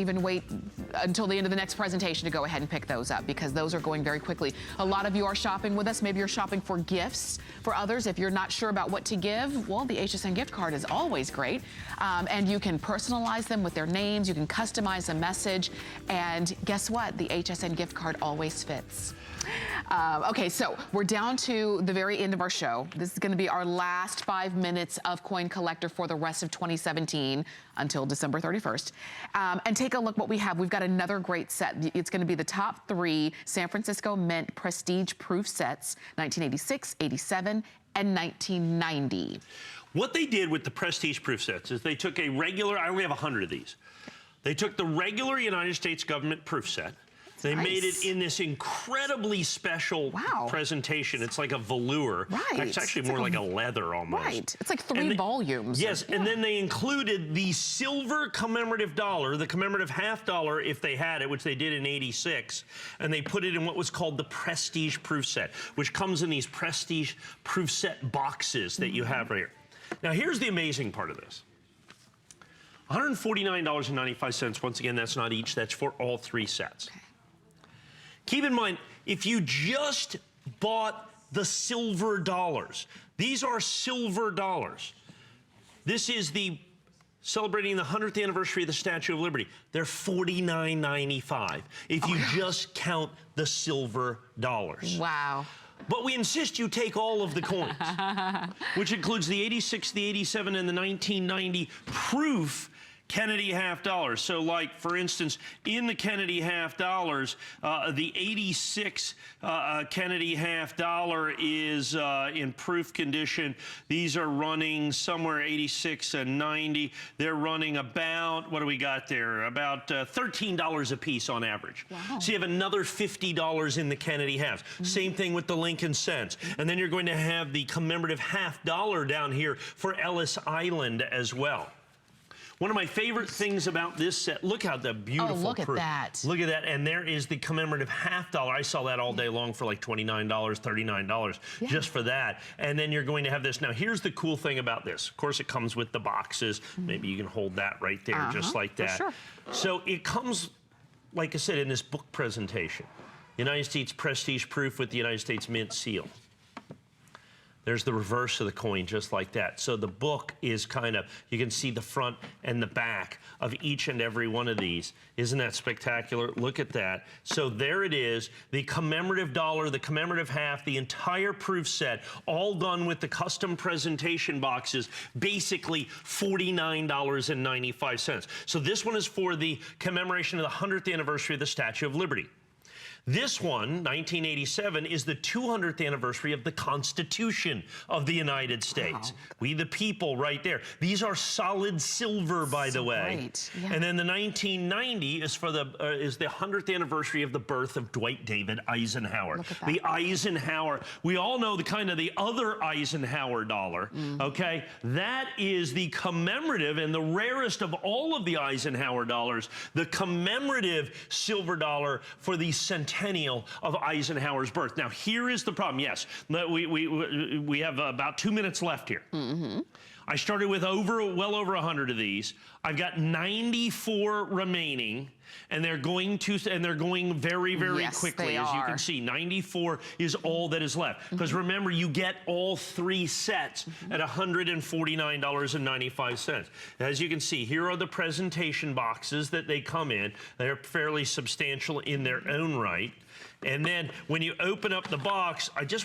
even wait until the end of the next presentation to go ahead and pick those up, because those are going very quickly. A lot of you are shopping with us. Maybe you're shopping for gifts for others. If you're not sure about what to give, well, the HSN gift card is always great. And you can personalize them with their names. You can customize a message. And guess what? The HSN gift card always fits. Okay, so we're down to the very end of our show. This is going to be our last 5 minutes of Coin Collector for the rest of 2017 until December 31st. And take a look what we have. We've got another great set. It's going to be the top 3 San Francisco Mint Prestige Proof sets, 1986, 87, and 1990. What they did with the Prestige Proof sets is they took a regular, I only have 100 of these. They took the regular United States government proof set. They made it in this incredibly special presentation. It's like a velour. Right. It's actually more like a leather almost. Right. It's like 3 volumes. Yes, and then they included the silver commemorative dollar, the commemorative $half if they had it, which they did in '86, and they put it in what was called the Prestige Proof set, which comes in these Prestige Proof set boxes that you have right here. Now, here's the amazing part of this. $149.95. Once again, that's not each. That's for all 3 sets. Okay. Keep in mind, if you just bought the silver dollars, these are silver dollars. This is the celebrating the 100th anniversary of the Statue of Liberty. They're $49.95 if you just count the silver dollars. Wow. But we insist you take all of the coins, which includes the 86, the 87, and the 1990 proof Kennedy $half. So like, for instance, in the Kennedy $half, the 86 Kennedy $half is in proof condition. These are running somewhere 86 and 90. They're running about, what do we got there? About $13 a piece on average. Wow. So you have another $50 in the Kennedy halves. Same thing with the Lincoln cents. And then you're going to have the commemorative $half down here for Ellis Island as well. One of my favorite things about this set, look how the beautiful look at that. Look at that, and there is the commemorative $half. I saw that all day long for like $29, $39 just for that. And then you're going to have this. Now, here's the cool thing about this. Of course, it comes with the boxes. Maybe you can hold that right there, just like that. Sure. So it comes, like I said, in this book presentation. United States Prestige Proof with the United States Mint seal. There's the reverse of the coin, just like that. So the book is kind of, you can see the front and the back of each and every one of these. Isn't that spectacular? Look at that. So there it is, the commemorative dollar, the commemorative $half, the entire proof set, all done with the custom presentation boxes, basically $49.95. So this one is for the commemoration of the 100th anniversary of the Statue of Liberty. This one, 1987, is the 200th anniversary of the Constitution of the United States. Wow. We the people right there. These are solid silver, by the way. Yeah. And then the 1990 is for the 100th anniversary of the birth of Dwight David Eisenhower. The Eisenhower. We all know the kind of the other Eisenhower dollar. Okay, that is the commemorative and the rarest of all of the Eisenhower dollars. The commemorative silver dollar for the centennial of Eisenhower's birth. Now, here is the problem. Yes, we have about 2 minutes left here. I started with well over 100 of these. I've got 94 remaining, and they're going very, very quickly. As you can see, 94 is all that is left. Because remember, you get all 3 sets at $149.95. As you can see, here are the presentation boxes that they come in. They're fairly substantial in their own right. And then when you open up the box, I just want